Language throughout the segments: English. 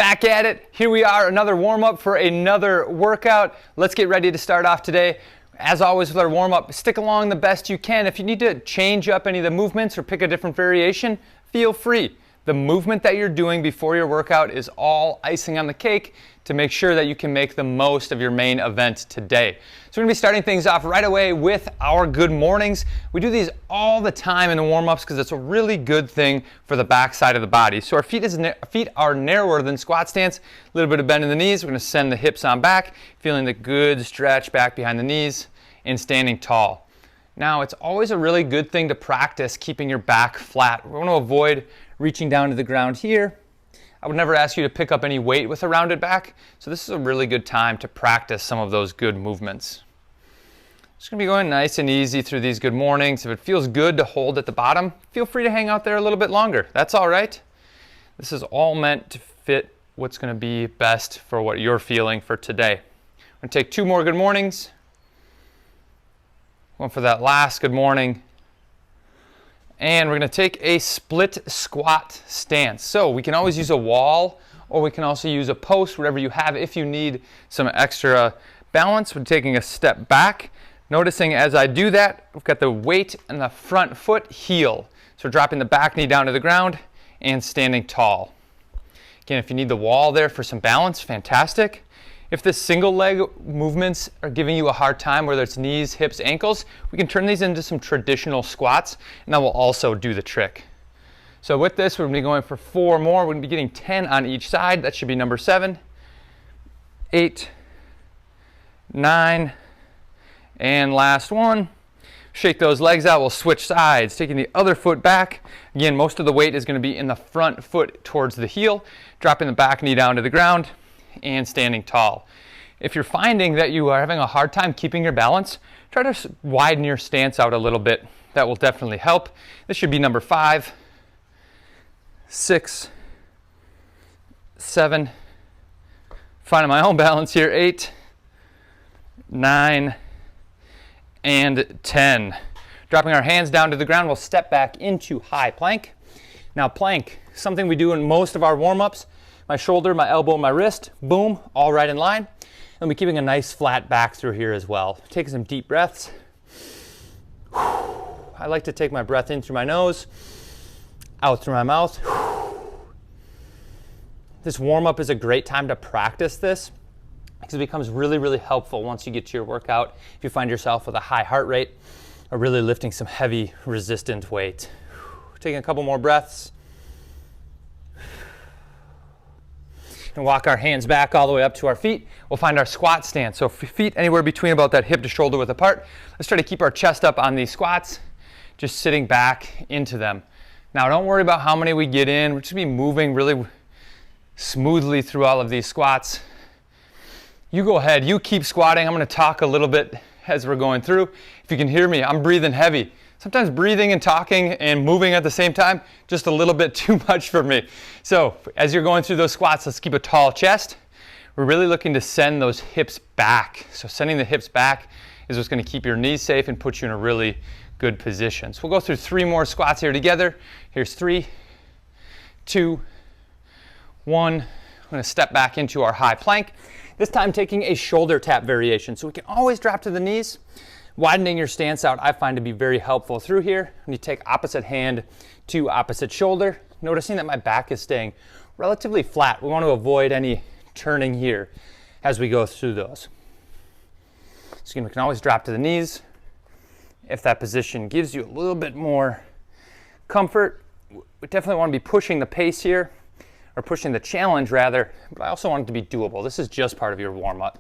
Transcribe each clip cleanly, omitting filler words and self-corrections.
Back at it. Here we are, another warm-up for another workout. Let's get ready to start off today. As always with our warm-up, stick along the best you can. If you need to change up any of the movements or pick a different variation, feel free. The movement that you're doing before your workout is all icing on the cake to make sure that you can make the most of your main event today. So we're gonna be starting things off right away with our good mornings. We do these all the time in the warm-ups because it's a really good thing for the back side of the body. So our feet are narrower than squat stance, a little bit of bend in the knees. We're gonna send the hips on back, feeling the good stretch back behind the knees and standing tall. Now it's always a really good thing to practice keeping your back flat. We want to avoid reaching down to the ground here. I would never ask you to pick up any weight with a rounded back, so this is a really good time to practice some of those good movements. Just gonna be going nice and easy through these good mornings. If it feels good to hold at the bottom, feel free to hang out there a little bit longer. That's all right. This is all meant to fit what's gonna be best for what you're feeling for today. I'm gonna take two more good mornings. One for that last good morning. And we're going to take a split squat stance. So we can always use a wall or we can also use a post, whatever you have if you need some extra balance. We're taking a step back. Noticing as I do that, we've got the weight and the front foot heel. So dropping the back knee down to the ground and standing tall. Again, if you need the wall there for some balance, fantastic. If the single leg movements are giving you a hard time, whether it's knees, hips, ankles, we can turn these into some traditional squats, and that will also do the trick. So with this, we're gonna be going for 4 more. We're gonna be getting 10 on each side. That should be number 7, 8, 9, and last one. Shake those legs out, we'll switch sides, taking the other foot back. Again, most of the weight is gonna be in the front foot towards the heel, dropping the back knee down to the ground, and standing tall. If you're finding that you are having a hard time keeping your balance, try to widen your stance out a little bit. That will definitely help. This should be number 5, 6, 7, finding my own balance here, 8, 9, and 10. Dropping our hands down to the ground, we'll step back into high plank. Now plank, something we do in most of our warm-ups. My shoulder, my elbow, my wrist, boom, all right in line. And we're keeping a nice flat back through here as well. Taking some deep breaths. I like to take my breath in through my nose, out through my mouth. This warm-up is a great time to practice this because it becomes really, really helpful once you get to your workout. If you find yourself with a high heart rate or really lifting some heavy resistant weight. Taking a couple more breaths. And walk our hands back all the way up to our feet. We'll find our squat stance. So feet anywhere between about that hip to shoulder width apart. Let's try to keep our chest up on these squats, just sitting back into them. Now don't worry about how many we get in. We're just gonna be moving really smoothly through all of these squats. You go ahead, you keep squatting. I'm gonna talk a little bit as we're going through. If you can hear me, I'm breathing heavy. Sometimes breathing and talking and moving at the same time, just a little bit too much for me. So as you're going through those squats, let's keep a tall chest. We're really looking to send those hips back. So sending the hips back is what's gonna keep your knees safe and put you in a really good position. So we'll go through 3 more squats here together. Here's 3, 2, 1. I'm gonna step back into our high plank. This time taking a shoulder tap variation. So we can always drop to the knees. Widening your stance out I find to be very helpful through here. When you take opposite hand to opposite shoulder, noticing that my back is staying relatively flat. We want to avoid any turning here as we go through those. So we can always drop to the knees. If that position gives you a little bit more comfort, we definitely want to be pushing the pace here, or pushing the challenge rather, but I also want it to be doable. This is just part of your warm-up.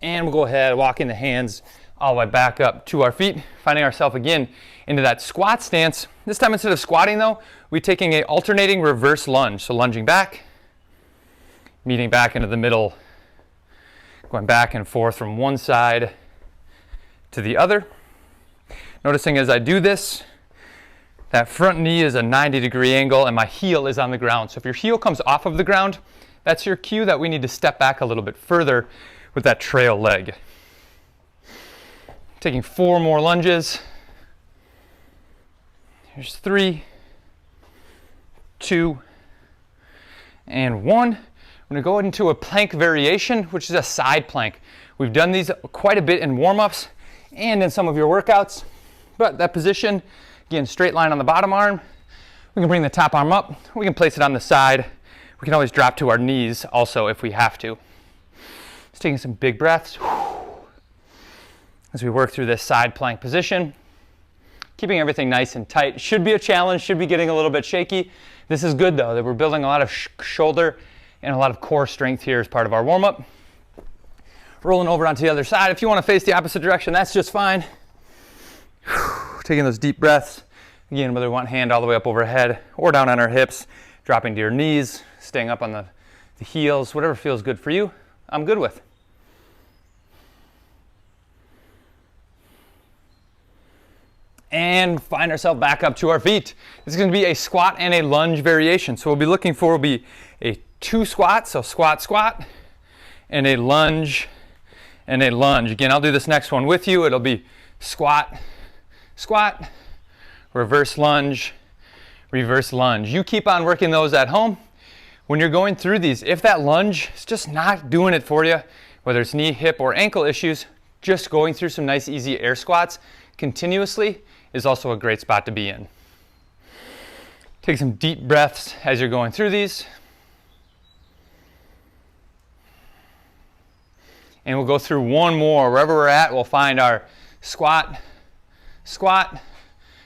And we'll go ahead, walking the hands all the way back up to our feet, finding ourselves again into that squat stance. This time instead of squatting though, we're taking an alternating reverse lunge. So lunging back, meeting back into the middle, going back and forth from one side to the other. Noticing as I do this, that front knee is a 90-degree angle and my heel is on the ground. So if your heel comes off of the ground, that's your cue that we need to step back a little bit further with that trail leg. Taking 4 more lunges. Here's 3, 2, and 1. We're going to go into a plank variation, which is a side plank. We've done these quite a bit in warm-ups and in some of your workouts, but that position, again, straight line on the bottom arm. We can bring the top arm up. We can place it on the side. We can always drop to our knees also if we have to. Just taking some big breaths as we work through this side plank position. Keeping everything nice and tight. Should be a challenge, should be getting a little bit shaky. This is good though, that we're building a lot of shoulder and a lot of core strength here as part of our warm-up. Rolling over onto the other side. If you want to face the opposite direction, that's just fine. Taking those deep breaths. Again, whether we want hand all the way up overhead or down on our hips, dropping to your knees, staying up on the heels, whatever feels good for you, I'm good with. And find ourselves back up to our feet. This is going to be a squat and a lunge variation. So we'll be looking for will be a 2 squats, so squat, squat, and a lunge, and a lunge. Again, I'll do this next one with you. It'll be squat, squat, reverse lunge, reverse lunge. You keep on working those at home. When you're going through these, if that lunge is just not doing it for you, whether it's knee, hip, or ankle issues, just going through some nice easy air squats continuously is also a great spot to be in. Take some deep breaths as you're going through these. And we'll go through one more. Wherever we're at, we'll find our squat, squat,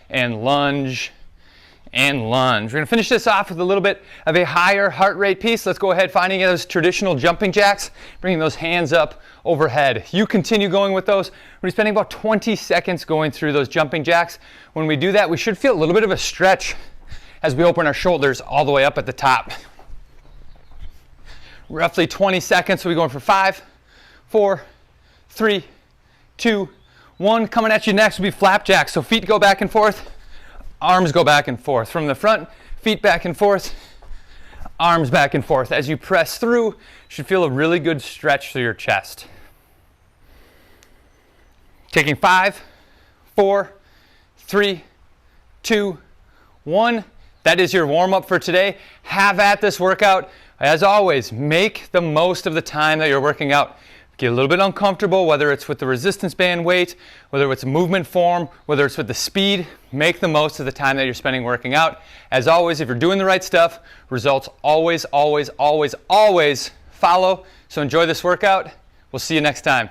and lunge, and lunge. We're going to finish this off with a little bit of a higher heart rate piece. Let's go ahead finding those traditional jumping jacks, bringing those hands up overhead. You continue going with those. We're spending about 20 seconds going through those jumping jacks. When we do that, we should feel a little bit of a stretch as we open our shoulders all the way up at the top. Roughly 20 seconds, so we're going for 5, 4, 3, 2, 1. Coming at you next will be flapjacks. So feet go back and forth, arms go back and forth. From the front, feet back and forth, arms back and forth. As you press through, you should feel a really good stretch through your chest. Taking 5, 4, 3, 2, 1. That is your warm-up for today. Have at this workout. As always, make the most of the time that you're working out. Get a little bit uncomfortable, whether it's with the resistance band weight, whether it's movement form, whether it's with the speed. Make the most of the time that you're spending working out. As always, if you're doing the right stuff, results always, always, always, always follow. So enjoy this workout. We'll see you next time.